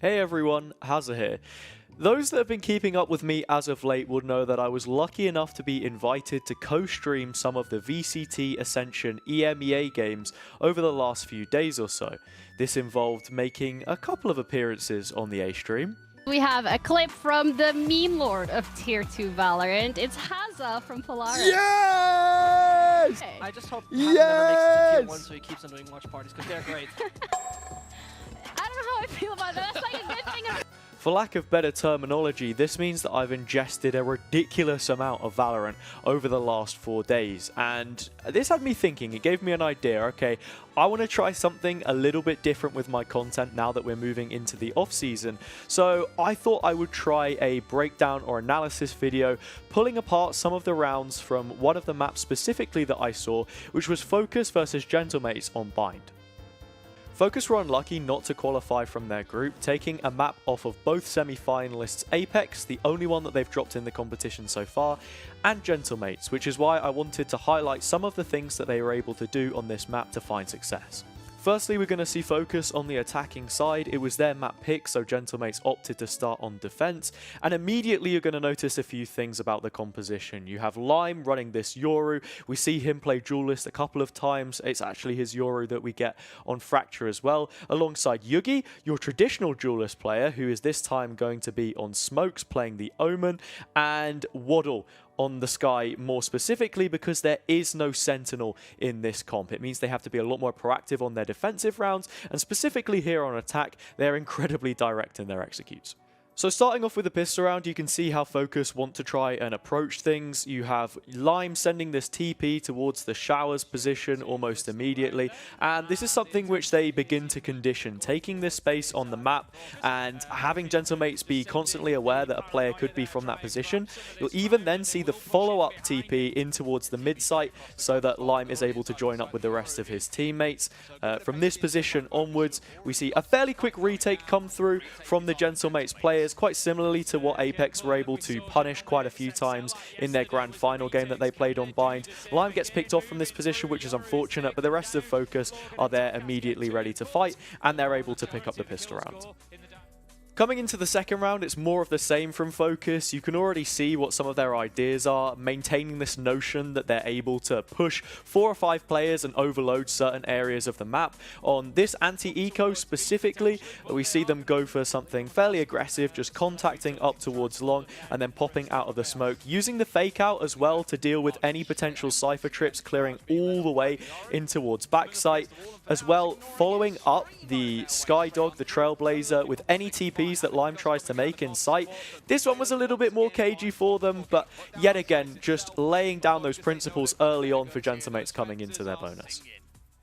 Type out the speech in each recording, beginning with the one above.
Hey everyone, Hazza here. Those that have been keeping up with me as of late would know that I was lucky enough to be invited to co-stream some of the VCT Ascension EMEA games over the last few days or so. This involved making a couple of appearances on the A stream. We have a clip from the meme lord of Tier 2 Valorant. It's Hazza from Polaris. Yes! Hey. I just hope Hazza never makes it to Tier 1 so he keeps on doing watch parties because they're great. I don't know how I feel about that. That's like a good thing. For lack of better terminology, this means that I've ingested a ridiculous amount of Valorant over the last 4 days, and this had me thinking. It gave me an idea. Okay, I want to try something a little bit different with my content now that we're moving into the off-season, so I thought I would try a breakdown or analysis video pulling apart some of the rounds from one of the maps specifically that I saw, which was FOKUS versus Gentlemates on Bind. FOKUS were unlucky not to qualify from their group, taking a map off of both semi-finalists Apex, the only one that they've dropped in the competition so far, and Gentlemates, which is why I wanted to highlight some of the things that they were able to do on this map to find success. Firstly, we're going to see FOKUS on the attacking side. It was their map pick, so Gentlemates opted to start on defense, and immediately you're going to notice a few things about the composition. You have Lime running this Yoru. We see him play DUELIST a couple of times. It's actually his Yoru that we get on Fracture as well, alongside Yugi, your traditional DUELIST player, who is this time going to be on Smokes playing the Omen, and Waddle on the Sky more specifically because there is no sentinel in this comp. It means they have to be a lot more proactive on their defensive rounds, and specifically here on attack, they're incredibly direct in their executes. So starting off with the pistol round, you can see how FOKUS want to try and approach things. You have Lime sending this TP towards the showers position almost immediately, and this is something which they begin to condition, taking this space on the map and having Gentlemates be constantly aware that a player could be from that position. You'll even then see the follow-up TP in towards the mid site so that Lime is able to join up with the rest of his teammates. From this position onwards, we see a fairly quick retake come through from the Gentlemates players, quite similarly to what Apex were able to punish quite a few times in their grand final game that they played on Bind. Lime gets picked off from this position, which is unfortunate, but the rest of FOKUS are there immediately ready to fight, and they're able to pick up the pistol round. Coming into the second round, it's more of the same from FOKUS. You can already see what some of their ideas are, maintaining this notion that they're able to push 4 or 5 players and overload certain areas of the map. On this anti-eco specifically, we see them go for something fairly aggressive, just contacting up towards long and then popping out of the smoke, using the fake out as well to deal with any potential cypher trips, clearing all the way in towards backside. As well, following up the Skydog, the Trailblazer, with any TP that Lime tries to make in sight. This one was a little bit more cagey for them, but yet again, just laying down those principles early on for Gentlemates coming into their bonus.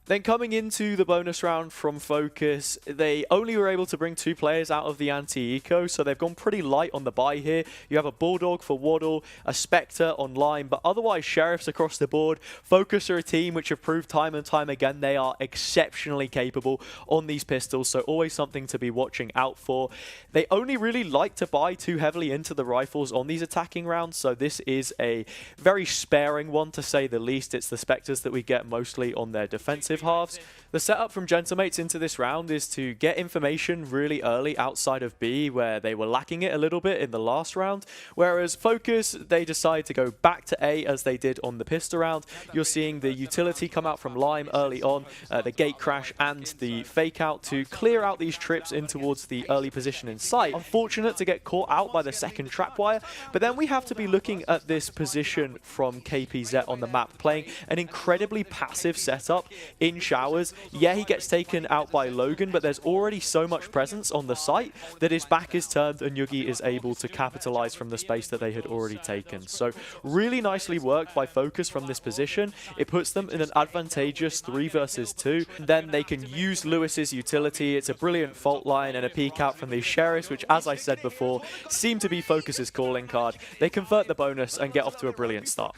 Then coming into the bonus round from FOKUS, they only were able to bring 2 players out of the anti-eco, so they've gone pretty light on the buy here. You have a Bulldog for Waddle, a Spectre on Lime, but otherwise Sheriffs across the board. FOKUS are a team which have proved time and time again they are exceptionally capable on these pistols, so always something to be watching out for. They only really like to buy too heavily into the rifles on these attacking rounds, so this is a very sparing one to say the least. It's the Spectres that we get mostly on their defensive halves. The setup from Gentlemates into this round is to get information really early outside of B, where they were lacking it a little bit in the last round, whereas FOKUS, they decide to go back to A as they did on the pistol round. You're seeing the utility come out from Lime early on, the gate crash and the fake out to clear out these trips in towards the early position in sight. Unfortunate to get caught out by the second trapwire, but then we have to be looking at this position from KPZ on the map, playing an incredibly passive setup in showers. Yeah, he gets taken out by Logan, but there's already so much presence on the site that his back is turned and Yugi is able to capitalize from the space that they had already taken. So really nicely worked by FOKUS from this position. It puts them in an advantageous 3 versus 2. Then they can use Lewis's utility. It's a brilliant fault line and a peek out from these Sheriffs, which, as I said before, seem to be FOKUS's calling card. They convert the bonus and get off to a brilliant start.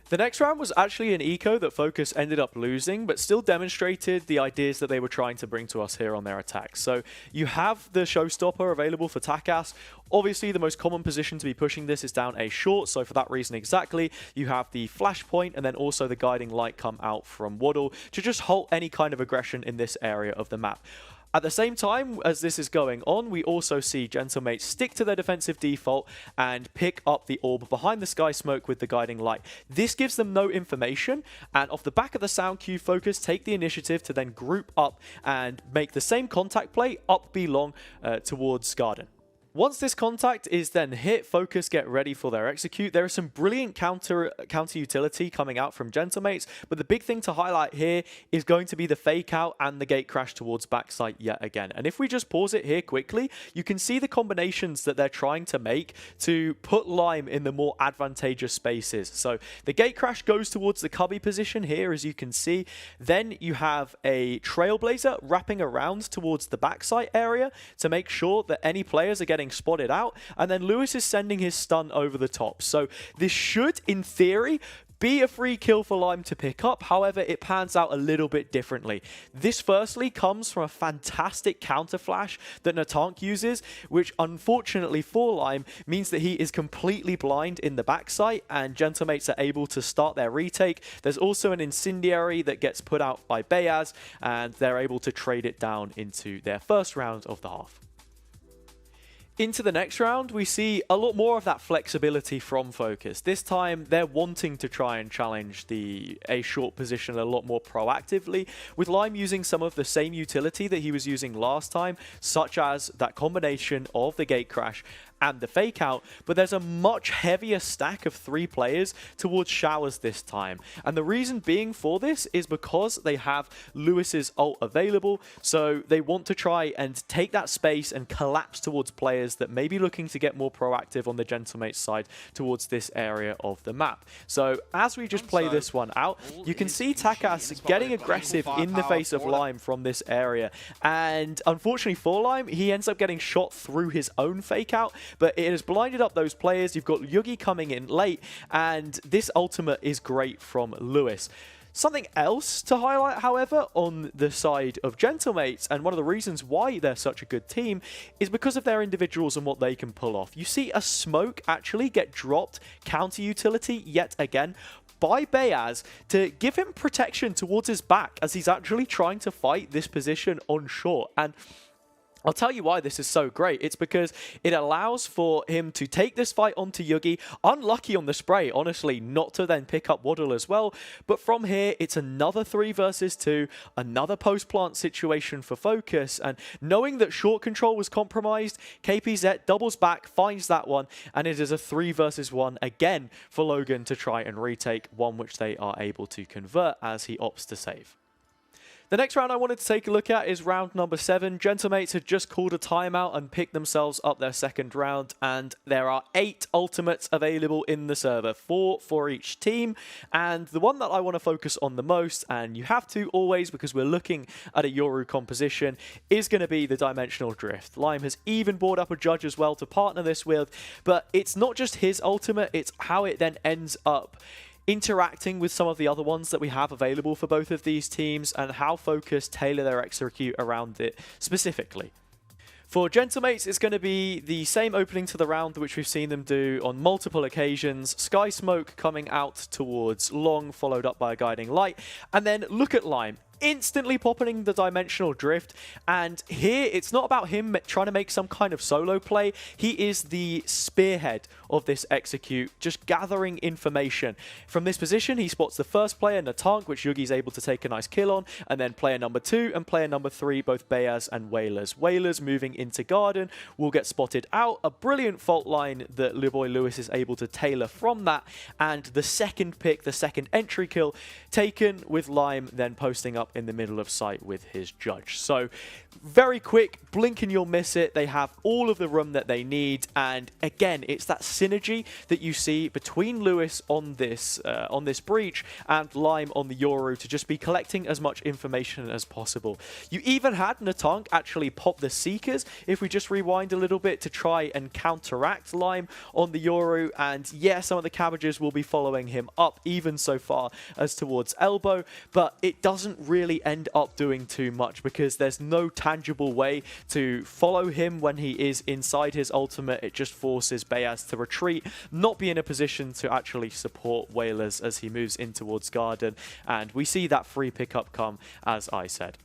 The next round was actually an eco that FOKUS ended up losing, but still demonstrated the ideas that they were trying to bring to us here on their attacks. So you have the showstopper available for Takas. Obviously, the most common position to be pushing this is down A short, so for that reason exactly, you have the flashpoint and then also the guiding light come out from Waddle to just halt any kind of aggression in this area of the map. At the same time as this is going on, we also see Gentlemates stick to their defensive default and pick up the orb behind the sky smoke with the guiding light. This gives them no information, and off the back of the sound cue, FOKUS take the initiative to then group up and make the same contact play up B long towards Garden. Once this contact is then hit, FOKUS get ready for their execute. There is some brilliant counter utility coming out from Gentlemates, but the big thing to highlight here is going to be the fake out and the gate crash towards backside yet again. And if we just pause it here quickly, you can see the combinations that they're trying to make to put Lime in the more advantageous spaces. So the gate crash goes towards the cubby position here, as you can see. Then you have a Trailblazer wrapping around towards the backside area to make sure that any players are getting spotted out, and then Lewis is sending his stun over the top. So this should, in theory, be a free kill for Lime to pick up. However, it pans out a little bit differently. This firstly comes from a fantastic counter flash that Natank uses, which unfortunately for Lime means that he is completely blind in the backside, and Gentlemates are able to start their retake. There's also an incendiary that gets put out by Bayaz, and they're able to trade it down into their first round of the half. Into the next round, we see a lot more of that flexibility from FOKUS. This time, they're wanting to try and challenge the A short position a lot more proactively, with Lime using some of the same utility that he was using last time, such as that combination of the gate crash and the fake out, but there's a much heavier stack of 3 players towards showers this time. And the reason being for this is because they have Lewis's ult available, so they want to try and take that space and collapse towards players that may be looking to get more proactive on the Gentlemates side towards this area of the map. So as we just play this one out, you can see Takas getting aggressive in the face of Lime from this area, and unfortunately for Lime, he ends up getting shot through his own fake out, but it has blinded up those players. You've got Yugi coming in late, and this ultimate is great from Lewis. Something else to highlight, however, on the side of Gentlemates, and one of the reasons why they're such a good team, is because of their individuals and what they can pull off. You see a smoke actually get dropped, counter utility yet again, by Bayaz to give him protection towards his back as he's actually trying to fight this position on short. And I'll tell you why this is so great. It's because it allows for him to take this fight onto Yugi. Unlucky on the spray, honestly, not to then pick up Waddle as well. But from here, it's another 3 versus 2, another post-plant situation for FOKUS. And knowing that short control was compromised, KPZ doubles back, finds that one, and it is a 3 versus 1 again for Logan to try and retake, one which they are able to convert as he opts to save. The next round I wanted to take a look at is round number 7. Gentlemates had just called a timeout and picked themselves up their second round, and there are 8 ultimates available in the server, 4 for each team, and the one that I want to focus on the most, and you have to always because we're looking at a Yoru composition, is going to be the Dimensional Drift. Lime has even brought up a judge as well to partner this with, but it's not just his ultimate, it's how it then ends up interacting with some of the other ones that we have available for both of these teams, and how FOKUS tailor their execute around it specifically. For Gentlemates, it's going to be the same opening to the round which we've seen them do on multiple occasions. Sky Smoke coming out towards Long, followed up by a Guiding Light, and then look at Lime instantly popping the Dimensional Drift, and here it's not about him trying to make some kind of solo play. He is the spearhead of this execute, just gathering information. From this position, he spots the first player, Natank, which Yugi's able to take a nice kill on, and then player number 2 and player number 3, both Bayaz and Whalers. Whalers moving into Garden will get spotted out. A brilliant fault line that Boy Lewis is able to tailor from that, and the second pick, the second entry kill, taken with Lime then posting up in the middle of sight with his judge. So very quick, blink and you'll miss it. They have all of the room that they need, and again, it's that synergy that you see between Lewis on this breach and Lime on the Yoru to just be collecting as much information as possible. You even had Natank actually pop the Seekers, if we just rewind a little bit, to try and counteract Lime on the Yoru, and yeah, some of the cabbages will be following him up even so far as towards Elbow, but it doesn't really end up doing too much because there's no tangible way to follow him when he is inside his ultimate. It just forces Bayaz to retreat, not be in a position to actually support Whalers as he moves in towards Garden, and we see that free pickup come, as I said.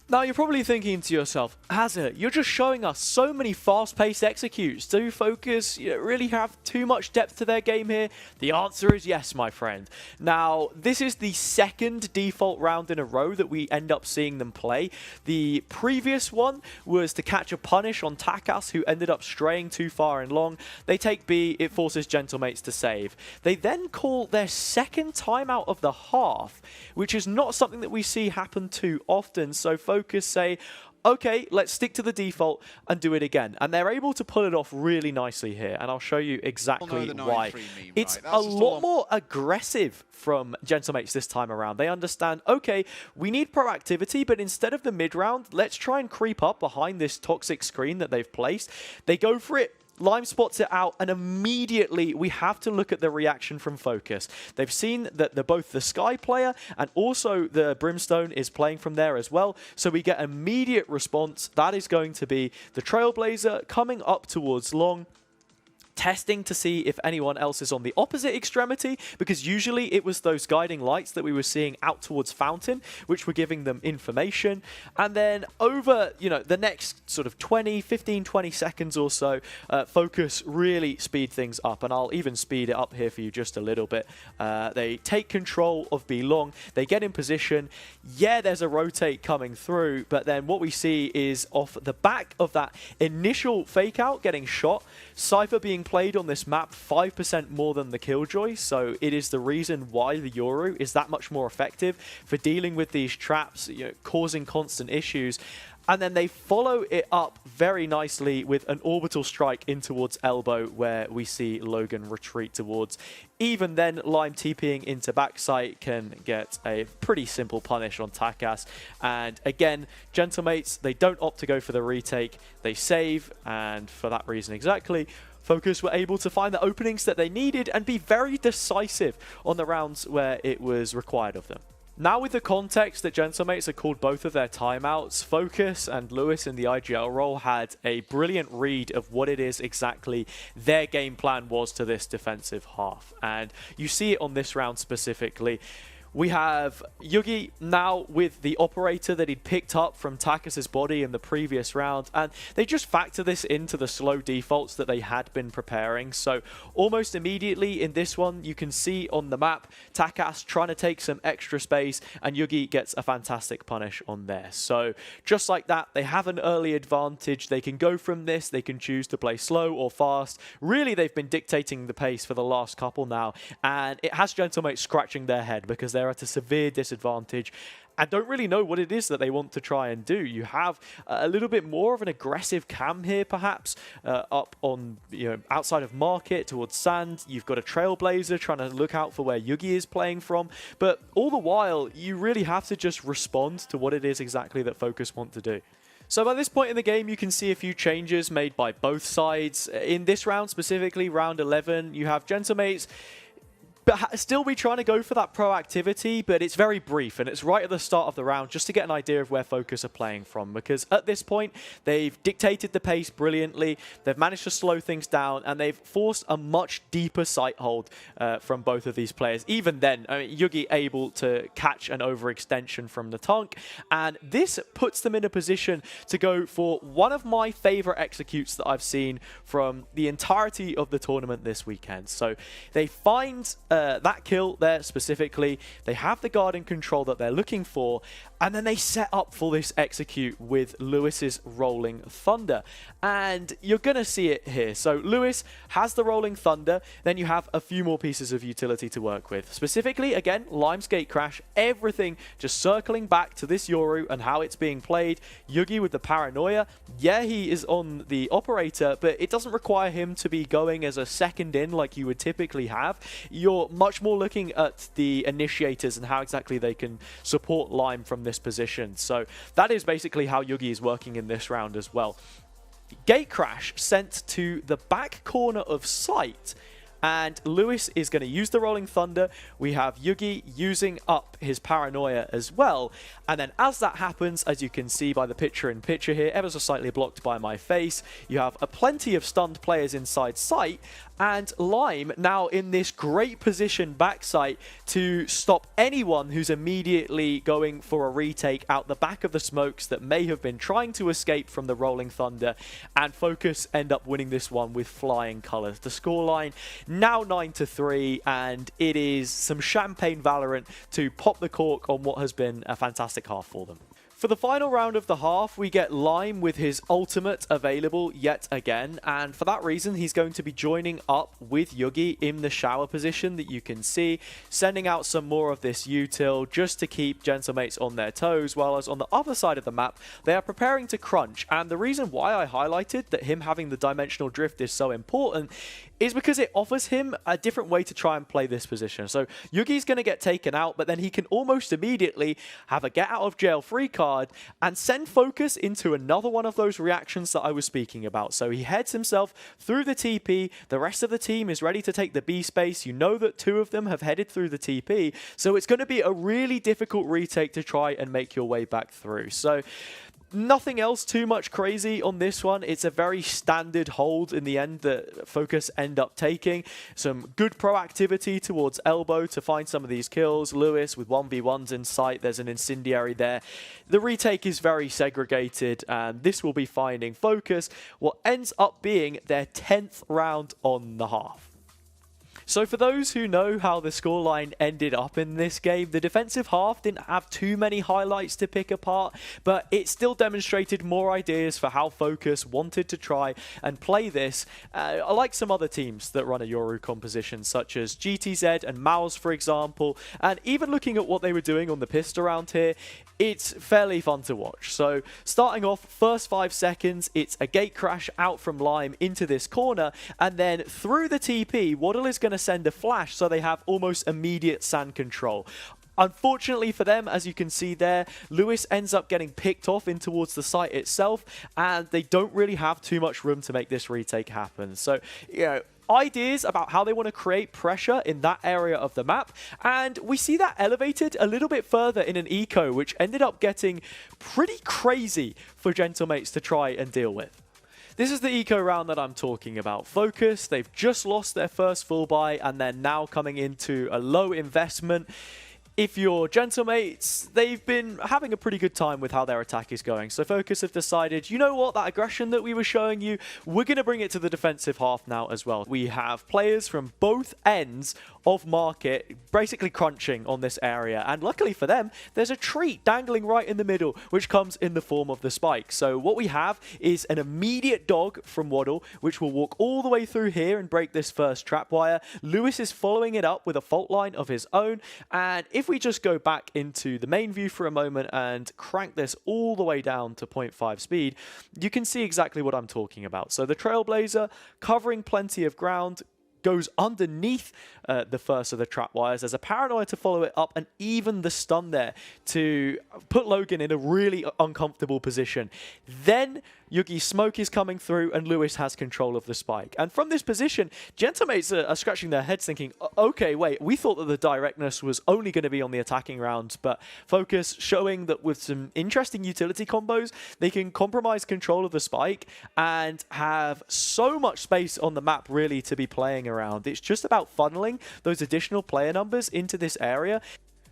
Now, you're probably thinking to yourself, Hazza, you're just showing us so many fast-paced executes. Do FOKUS really have too much depth to their game here? The answer is yes, my friend. Now, this is the second default round in a row that we end up seeing them play. The previous one was to catch a punish on Takas, who ended up straying too far and long. They take B, it forces Gentlemates to save. They then call their second timeout of the half, which is not something that we see happen too often. So FOKUS say, okay, let's stick to the default and do it again. And they're able to pull it off really nicely here. And I'll show you exactly why. It's a lot more aggressive from Gentlemates this time around. They understand, okay, we need proactivity, but instead of the mid round, let's try and creep up behind this toxic screen that they've placed. They go for it. Lime spots it out, and immediately we have to look at the reaction from FOKUS. They've seen that both the Sky player and also the Brimstone is playing from there as well, so we get immediate response. That is going to be the Trailblazer coming up towards long, testing to see if anyone else is on the opposite extremity, because usually it was those guiding lights that we were seeing out towards Fountain, which were giving them information. And then over, the next sort of 15, 20 seconds or so, FOKUS really speed things up, and I'll even speed it up here for you just a little bit. They take control of B long, they get in position. Yeah, there's a rotate coming through, but then what we see is off the back of that initial fake out getting shot, Cypher being played on this map 5% more than the Killjoy, so it is the reason why the Yoru is that much more effective for dealing with these traps, causing constant issues. And then they follow it up very nicely with an orbital strike in towards elbow, where we see Logan retreat towards. Even then, Lime TPing into backside can get a pretty simple punish on Takas. And again, Gentlemates, they don't opt to go for the retake. They save, and for that reason exactly, FOKUS were able to find the openings that they needed and be very decisive on the rounds where it was required of them. Now, with the context that Gentlemates had called both of their timeouts, FOKUS and Lewis in the IGL role had a brilliant read of what it is exactly their game plan was to this defensive half. And you see it on this round specifically. We have Yugi now with the operator that he'd picked up from Takas's body in the previous round, and they just factor this into the slow defaults that they had been preparing. So almost immediately in this one, you can see on the map Takas trying to take some extra space, and Yugi gets a fantastic punish on there. So just like that, they have an early advantage. They can go from this, they can choose to play slow or fast. Really, they've been dictating the pace for the last couple now, and it has Gentlemates scratching their head because they're at a severe disadvantage and don't really know what it is that they want to try and do. You have a little bit more of an aggressive cam here, perhaps, up on, outside of Market towards Sand. You've got a Trailblazer trying to look out for where Yugi is playing from, but all the while, you really have to just respond to what it is exactly that FOKUS want to do. So by this point in the game, you can see a few changes made by both sides. In this round specifically, round 11, you have Gentlemates but still be trying to go for that proactivity, but it's very brief, and it's right at the start of the round just to get an idea of where FOKUS are playing from, because at this point, they've dictated the pace brilliantly, they've managed to slow things down, and they've forced a much deeper sight hold from both of these players. Even then, Yugi able to catch an overextension from the tank, and this puts them in a position to go for one of my favorite executes that I've seen from the entirety of the tournament this weekend. So they find that kill there specifically, they have the guarding control that they're looking for, and then they set up for this execute with Lewis's Rolling Thunder. And you're going to see it here. So Lewis has the Rolling Thunder, then you have a few more pieces of utility to work with. Specifically, again, Lime's Gate Crash, everything just circling back to this Yoru and how it's being played. Yugi with the Paranoia, yeah, he is on the operator, but it doesn't require him to be going as a second in like you would typically have. You're much more looking at the initiators and how exactly they can support Lime from this position. So that is basically how Yugi is working in this round as well. Gate Crash sent to the back corner of site, And Lewis is going to use the Rolling Thunder. We have Yugi using up his Paranoia as well. And then as that happens, as you can see by the picture-in-picture here, ever so slightly blocked by my face, you have plenty of stunned players inside sight, and Lime now in this great position backside to stop anyone who's immediately going for a retake out the back of the smokes that may have been trying to escape from the Rolling Thunder, and FOKUS end up winning this one with flying colours. The scoreline now 9-3, and it is some champagne Valorant to pop the cork on what has been a fantastic half for them. For the final round of the half, we get Lime with his ultimate available yet again, and for that reason, he's going to be joining up with Yugi in the shower position that you can see, sending out some more of this util just to keep Gentlemates on their toes, while as on the other side of the map, they are preparing to crunch. And the reason why I highlighted that him having the dimensional drift is so important is because it offers him a different way to try and play this position. So Yugi's going to get taken out, but then he can almost immediately have a get out of jail free card and send FOKUS into another one of those reactions that I was speaking about. So he heads himself through the TP. The rest of the team is ready to take the B space. You know that 2 of them have headed through the TP. So it's going to be a really difficult retake to try and make your way back through. So nothing else too much crazy on this one. It's a very standard hold in the end that FOKUS end up taking. Some good proactivity towards Elbow to find some of these kills. Lewis with 1v1s in sight. There's an incendiary there. The retake is very segregated, and this will be finding FOKUS what ends up being their 10th round on the half. So for those who know how the scoreline ended up in this game, the defensive half didn't have too many highlights to pick apart, but it still demonstrated more ideas for how FOKUS wanted to try and play this. I like some other teams that run a Yoru composition, such as GTZ and Mouse, for example, and even looking at what they were doing on the pistol round here, it's fairly fun to watch. So starting off, first 5 seconds, it's a gate crash out from Lime into this corner, and then through the TP, Waddle is going to send a flash so they have almost immediate sand control. Unfortunately for them, as you can see there, Lewis ends up getting picked off in towards the site itself, and they don't really have too much room to make this retake happen. So, you know, ideas about how they want to create pressure in that area of the map, and we see that elevated a little bit further in an eco, which ended up getting pretty crazy for Gentlemates to try and deal with. This is the eco round that I'm talking about. FOKUS, they've just lost their first full buy, and they're now coming into a low investment. If you're Gentlemates, they've been having a pretty good time with how their attack is going. So FOKUS have decided, you know what, that aggression that we were showing you, we're going to bring it to the defensive half now as well. We have players from both ends of market basically crunching on this area. And luckily for them, there's a treat dangling right in the middle, which comes in the form of the spike. So what we have is an immediate dog from Waddle, which will walk all the way through here and break this first trapwire. Lewis is following it up with a fault line of his own. And if we just go back into the main view for a moment and crank this all the way down to 0.5 speed, you can see exactly what I'm talking about. So the Trailblazer covering plenty of ground, goes underneath the first of the trap wires. There's a Paranoia to follow it up, and even the stun there to put Logan in a really uncomfortable position. Then Yugi's smoke is coming through, and Lewis has control of the spike. And from this position, Gentlemates are scratching their heads thinking, okay, wait, we thought that the directness was only going to be on the attacking rounds, but FOKUS showing that with some interesting utility combos, they can compromise control of the spike and have so much space on the map really to be playing around. It's just about funneling those additional player numbers into this area.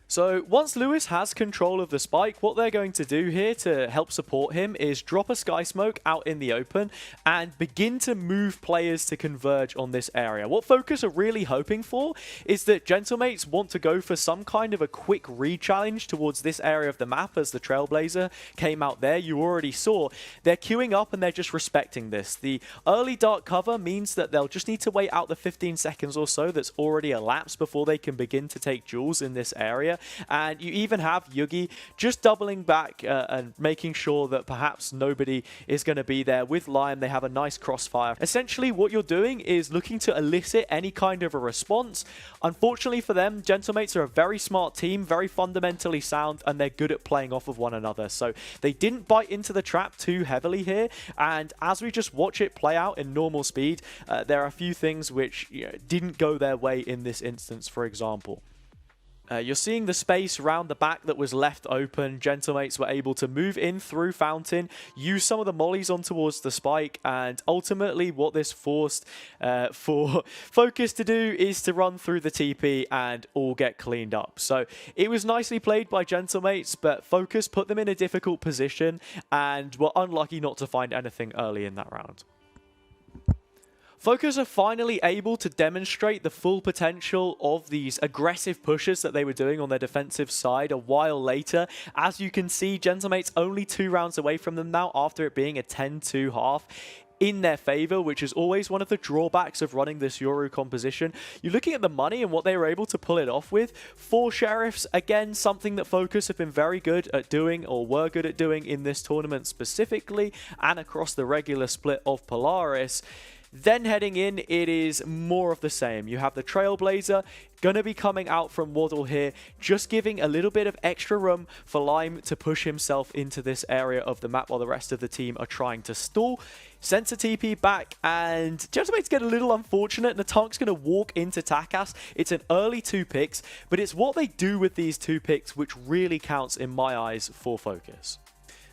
So once Lewis has control of the spike, what they're going to do here to help support him is drop a Sky Smoke out in the open and begin to move players to converge on this area. What FOKUS are really hoping for is that Gentlemates want to go for some kind of a quick re-challenge towards this area of the map as the Trailblazer came out there. You already saw they're queuing up and they're just respecting this. The early dark cover means that they'll just need to wait out the 15 seconds or so that's already elapsed before they can begin to take duels in this area. and you even have Yugi just doubling back and making sure that perhaps nobody is going to be there. With Lime, they have a nice crossfire. Essentially, what you're doing is looking to elicit any kind of a response. Unfortunately for them, Gentlemates are a very smart team, very fundamentally sound, and they're good at playing off of one another. So they didn't bite into the trap too heavily here, and as we just watch it play out in normal speed, there are a few things which didn't go their way in this instance. For example, you're seeing the space around the back that was left open. Gentlemates were able to move in through Fountain, use some of the mollies on towards the spike, and ultimately what this forced for FOKUS to do is to run through the TP and all get cleaned up. So it was nicely played by Gentlemates, but FOKUS put them in a difficult position and were unlucky not to find anything early in that round. FOKUS are finally able to demonstrate the full potential of these aggressive pushes that they were doing on their defensive side a while later. As you can see, Gentlemates only 2 rounds away from them now after it being a 10-2 half in their favor, which is always one of the drawbacks of running this Yoru composition. You're looking at the money and what they were able to pull it off with. 4 Sheriffs, again, something that FOKUS have been very good at doing, or were good at doing in this tournament specifically, and across the regular split of Polaris. Then heading in, it is more of the same. You have the Trailblazer going to be coming out from Waddle here, just giving a little bit of extra room for Lime to push himself into this area of the map while the rest of the team are trying to stall. Sends a TP back, and Gentlemates get a little unfortunate, and the tank's going to walk into Takas. It's an early 2 picks, but it's what they do with these 2 picks which really counts in my eyes for FOKUS.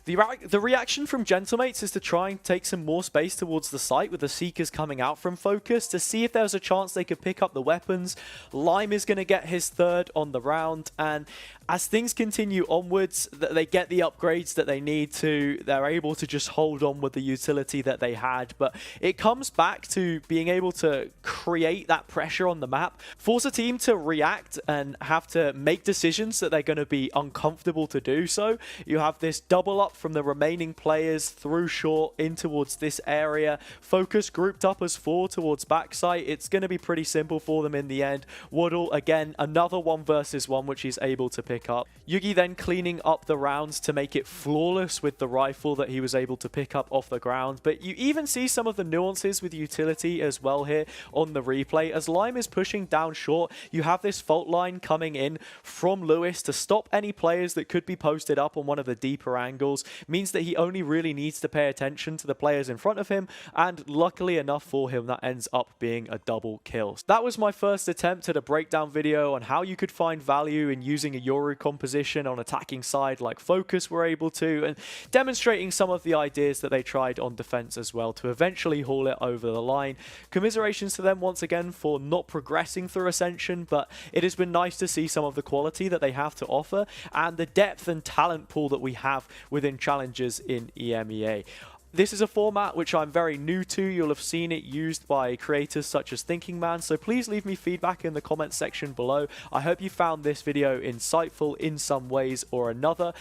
The reaction from Gentlemates is to try and take some more space towards the site with the Seekers coming out from FOKUS to see if there was a chance they could pick up the weapons. Lime is going to get his 3rd on the round, and as things continue onwards, they get the upgrades that they need to. They're able to just hold on with the utility that they had, but it comes back to being able to create that pressure on the map, force a team to react and have to make decisions that they're going to be uncomfortable to do so. You have this double up from the remaining players through short in towards this area. FOKUS grouped up as 4 towards backside. It's going to be pretty simple for them in the end. Waddle, again, another 1 versus 1, which he's able to pick up. Yugi then cleaning up the rounds to make it flawless with the rifle that he was able to pick up off the ground. But you even see some of the nuances with utility as well here on the replay. As Lime is pushing down short, you have this fault line coming in from Lewis to stop any players that could be posted up on one of the deeper angles. Means that he only really needs to pay attention to the players in front of him, and luckily enough for him, that ends up being a double kill. That was my first attempt at a breakdown video on how you could find value in using a Yoru composition on attacking side like FOKUS were able to, and demonstrating some of the ideas that they tried on defense as well to eventually haul it over the line. Commiserations to them once again for not progressing through Ascension, but it has been nice to see some of the quality that they have to offer and the depth and talent pool that we have within challenges in EMEA. This is a format which I'm very new to. You'll have seen it used by creators such as Thinking Man, so please leave me feedback in the comments section below. I hope you found this video insightful in some ways or another.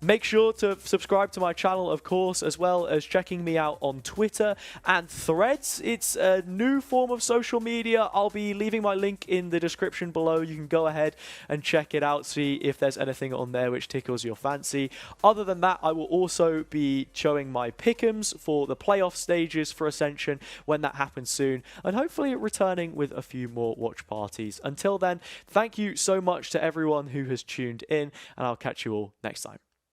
Make sure to subscribe to my channel, of course, as well as checking me out on Twitter and Threads. It's a new form of social media. I'll be leaving my link in the description below. You can go ahead and check it out, see if there's anything on there which tickles your fancy. Other than that, I will also be showing my pick'ems for the playoff stages for Ascension when that happens soon, and hopefully returning with a few more watch parties. Until then, thank you so much to everyone who has tuned in, and I'll catch you all next time.